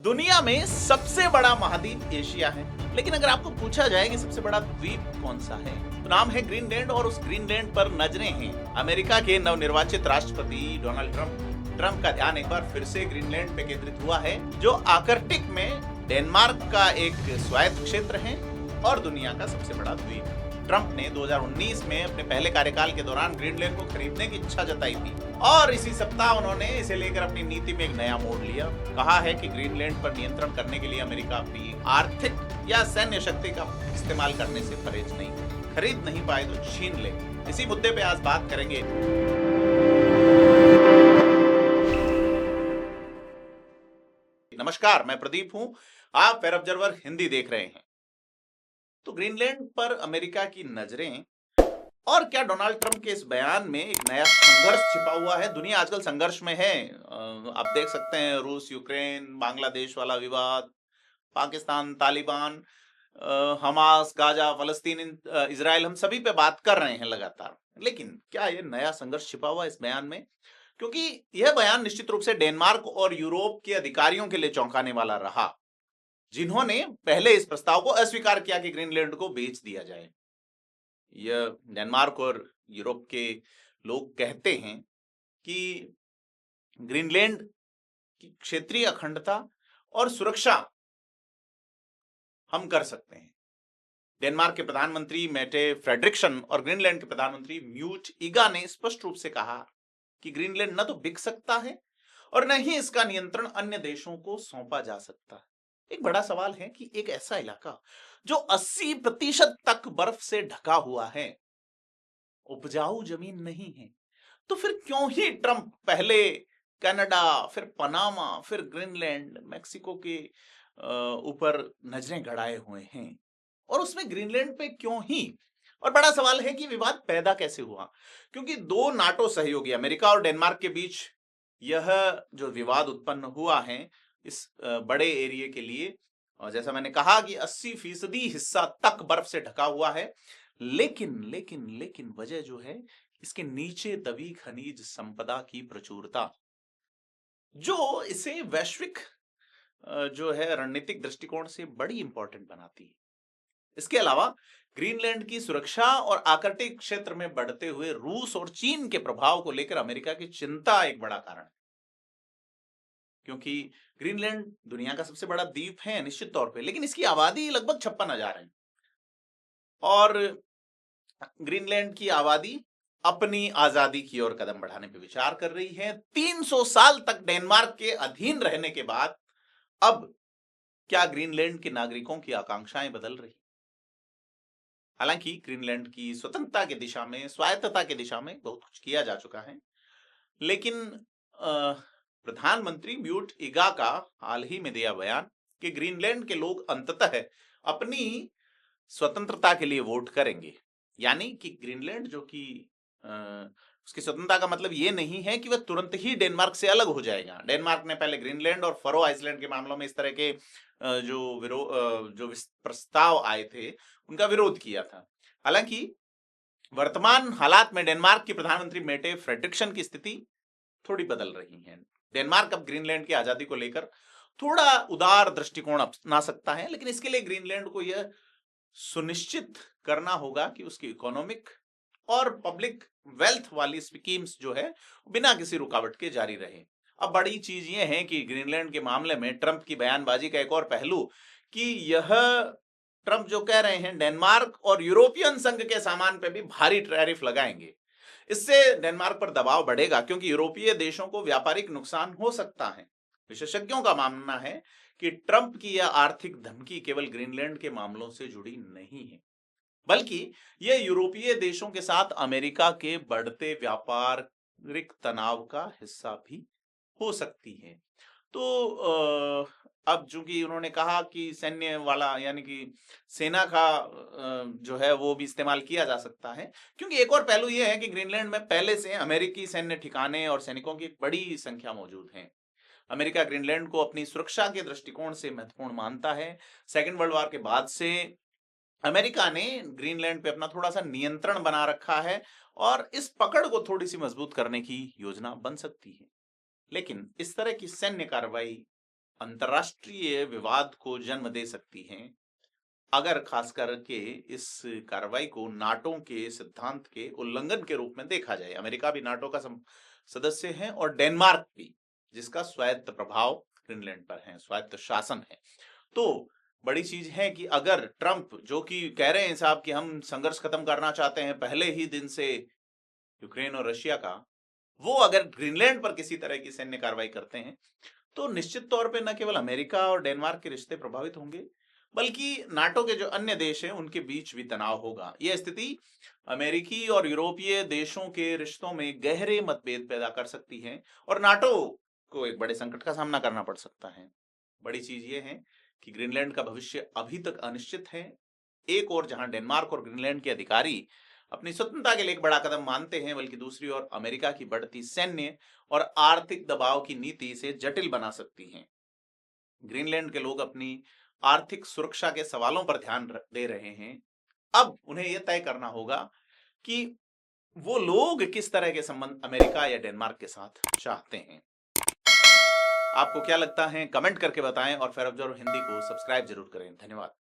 दुनिया में सबसे बड़ा महाद्वीप एशिया है, लेकिन अगर आपको पूछा जाए कि सबसे बड़ा द्वीप कौन सा है, तो नाम है ग्रीनलैंड और उस ग्रीनलैंड पर नजरें हैं अमेरिका के नवनिर्वाचित राष्ट्रपति डोनाल्ड ट्रंप। ट्रंप का ध्यान एक बार फिर से ग्रीनलैंड पे केंद्रित हुआ है, जो आर्कटिक में डेनमार्क का एक स्वायत्त क्षेत्र है और दुनिया का सबसे बड़ा द्वीप है। ट्रंप ने 2019 में अपने पहले कार्यकाल के दौरान ग्रीनलैंड को खरीदने की इच्छा जताई थी और इसी सप्ताह उन्होंने इसे लेकर अपनी नीति में एक नया मोड़ लिया। कहा है कि ग्रीनलैंड पर नियंत्रण करने के लिए अमेरिका अपनी आर्थिक या सैन्य शक्ति का इस्तेमाल करने से परहेज नहीं, खरीद नहीं पाए तो छीन ले। इसी मुद्दे पे आज बात करेंगे। नमस्कार, मैं प्रदीप हूं, आप फेयर ऑब्जर्वर हिंदी देख रहे हैं। तो ग्रीनलैंड पर अमेरिका की नजरें और क्या डोनाल्ड ट्रंप के इस बयान में एक नया संघर्ष छिपा हुआ है। दुनिया आजकल संघर्ष में है। आप देख सकते हैं रूस यूक्रेन, बांग्लादेश वाला विवाद, पाकिस्तान तालिबान, हमास, गाजा, फलस्तीन, इजराइल, हम सभी पे बात कर रहे हैं लगातार। लेकिन क्या ये नया संघर्ष छिपा हुआ है इस बयान में? क्योंकि यह बयान निश्चित रूप से डेनमार्क और यूरोप के अधिकारियों के लिए चौंकाने वाला रहा, जिन्होंने पहले इस प्रस्ताव को अस्वीकार किया कि ग्रीनलैंड को बेच दिया जाए। यह डेनमार्क और यूरोप के लोग कहते हैं कि ग्रीनलैंड की क्षेत्रीय अखंडता और सुरक्षा हम कर सकते हैं। डेनमार्क के प्रधानमंत्री मेटे फ्रेडरिक्सन और ग्रीनलैंड के प्रधानमंत्री म्यूट इगा ने स्पष्ट रूप से कहा कि ग्रीनलैंड न तो बिक सकता है और न ही इसका नियंत्रण अन्य देशों को सौंपा जा सकता है। एक बड़ा सवाल है कि एक ऐसा इलाका जो 80% तक बर्फ से ढका हुआ है, उपजाऊ जमीन नहीं है, तो फिर क्यों ही ट्रंप पहले कनाडा, फिर पनामा, फिर ग्रीनलैंड, मेक्सिको के ऊपर नजरें गड़ाए हुए हैं और उसमें ग्रीनलैंड पे क्यों ही? और बड़ा सवाल है कि विवाद पैदा कैसे हुआ, क्योंकि दो नाटो सहयोगी अमेरिका और डेनमार्क के बीच यह जो विवाद उत्पन्न हुआ है इस बड़े एरिया के लिए, और जैसा मैंने कहा कि 80% हिस्सा तक बर्फ से ढका हुआ है। लेकिन लेकिन लेकिन वजह जो है इसके नीचे दबी खनिज संपदा की प्रचुरता, जो इसे वैश्विक जो है रणनीतिक दृष्टिकोण से बड़ी इंपॉर्टेंट बनाती है। इसके अलावा ग्रीनलैंड की सुरक्षा और आर्कटिक क्षेत्र में बढ़ते हुए रूस और चीन के प्रभाव को लेकर अमेरिका की चिंता एक बड़ा कारण है, क्योंकि ग्रीनलैंड दुनिया का सबसे बड़ा द्वीप है निश्चित तौर पे, लेकिन इसकी आबादी लगभग 56,000 है और ग्रीनलैंड की आबादी अपनी आजादी की ओर कदम बढ़ाने पर विचार कर रही है। 300 साल तक डेनमार्क के अधीन रहने के बाद अब क्या ग्रीनलैंड के नागरिकों की आकांक्षाएं बदल रही? हालांकि ग्रीनलैंड की स्वतंत्रता की दिशा में, स्वायत्तता की दिशा में बहुत कुछ किया जा चुका है, लेकिन प्रधानमंत्री म्यूट इगा का हाल ही में दिया बयान कि ग्रीनलैंड के लोग अंततः अपनी स्वतंत्रता के लिए वोट करेंगे, यानी कि ग्रीनलैंड जो कि उसकी स्वतंत्रता का मतलब ये नहीं है कि वह तुरंत ही डेनमार्क से अलग हो जाएगा। डेनमार्क ने पहले ग्रीनलैंड और फरो आइसलैंड के मामलों में इस तरह के जो प्रस्ताव आए थे उनका विरोध किया था। हालांकि वर्तमान हालात में डेनमार्क की प्रधानमंत्री मेटे फ्रेडरिक्सन की स्थिति थोड़ी बदल रही है। डेनमार्क अब ग्रीनलैंड की आजादी को लेकर थोड़ा उदार दृष्टिकोण अपना सकता है, लेकिन इसके लिए ग्रीनलैंड को यह सुनिश्चित करना होगा कि उसकी इकोनॉमिक और पब्लिक वेल्थ वाली स्कीम्स जो है बिना किसी रुकावट के जारी रहे। अब बड़ी चीज यह है कि ग्रीनलैंड के मामले में ट्रंप की बयानबाजी का एक और पहलू कि यह ट्रंप जो कह रहे हैं डेनमार्क और यूरोपियन संघ के सामान पे भी भारी टैरिफ लगाएंगे। इससे डेनमार्क पर दबाव बढ़ेगा, क्योंकि यूरोपीय देशों को व्यापारिक नुकसान हो सकता है। विशेषज्ञों का मानना है कि ट्रंप की यह आर्थिक धमकी केवल ग्रीनलैंड के मामलों से जुड़ी नहीं है, बल्कि यह यूरोपीय देशों के साथ अमेरिका के बढ़ते व्यापारिक तनाव का हिस्सा भी हो सकती है। तो अब चूंकि उन्होंने कहा कि सैन्य वाला, यानी कि सेना का जो है वो भी इस्तेमाल किया जा सकता है, क्योंकि एक और पहलू यह है कि ग्रीनलैंड में पहले से अमेरिकी सैन्य ठिकाने और सैनिकों की एक बड़ी संख्या मौजूद है। अमेरिका ग्रीनलैंड को अपनी सुरक्षा के दृष्टिकोण से महत्वपूर्ण मानता है। सेकेंड वर्ल्ड वॉर के बाद से अमेरिका ने ग्रीनलैंड पे अपना थोड़ा सा नियंत्रण बना रखा है और इस पकड़ को थोड़ी सी मजबूत करने की योजना बन सकती है। लेकिन इस तरह की सैन्य कार्रवाई अंतर्राष्ट्रीय विवाद को जन्म दे सकती हैं, अगर खास करके इस कार्रवाई को नाटो के सिद्धांत के उल्लंघन के रूप में देखा जाए। अमेरिका भी नाटो का सदस्य है और डेनमार्क भी, जिसका स्वायत्त प्रभाव ग्रीनलैंड पर है, स्वायत्त शासन है। तो बड़ी चीज है कि अगर ट्रंप, जो कि कह रहे हैं साहब कि हम संघर्ष खत्म करना चाहते हैं पहले ही दिन से यूक्रेन और रशिया का, वो अगर ग्रीनलैंड पर किसी तरह की सैन्य कार्रवाई करते हैं तो निश्चित तौर पे न केवल अमेरिका और डेनमार्क के रिश्ते प्रभावित होंगे, बल्कि नाटो के जो अन्य देश हैं उनके बीच भी तनाव होगा। यह स्थिति अमेरिकी और यूरोपीय देशों के रिश्तों में गहरे मतभेद पैदा कर सकती है और नाटो को एक बड़े संकट का सामना करना पड़ सकता है। बड़ी चीज ये है कि ग्रीनलैंड का भविष्य अभी तक अनिश्चित है। एक ओर जहां डेनमार्क और ग्रीनलैंड के अधिकारी अपनी स्वतंत्रता के लिए एक बड़ा कदम मानते हैं, बल्कि दूसरी ओर अमेरिका की बढ़ती सैन्य और आर्थिक दबाव की नीति इसे जटिल बना सकती है। ग्रीनलैंड के लोग अपनी आर्थिक सुरक्षा के सवालों पर ध्यान दे रहे हैं। अब उन्हें यह तय करना होगा कि वो लोग किस तरह के संबंध अमेरिका या डेनमार्क के साथ चाहते हैं। आपको क्या लगता है, कमेंट करके बताएं और फेयर ऑब्जर्वर हिंदी को सब्सक्राइब जरूर करें। धन्यवाद।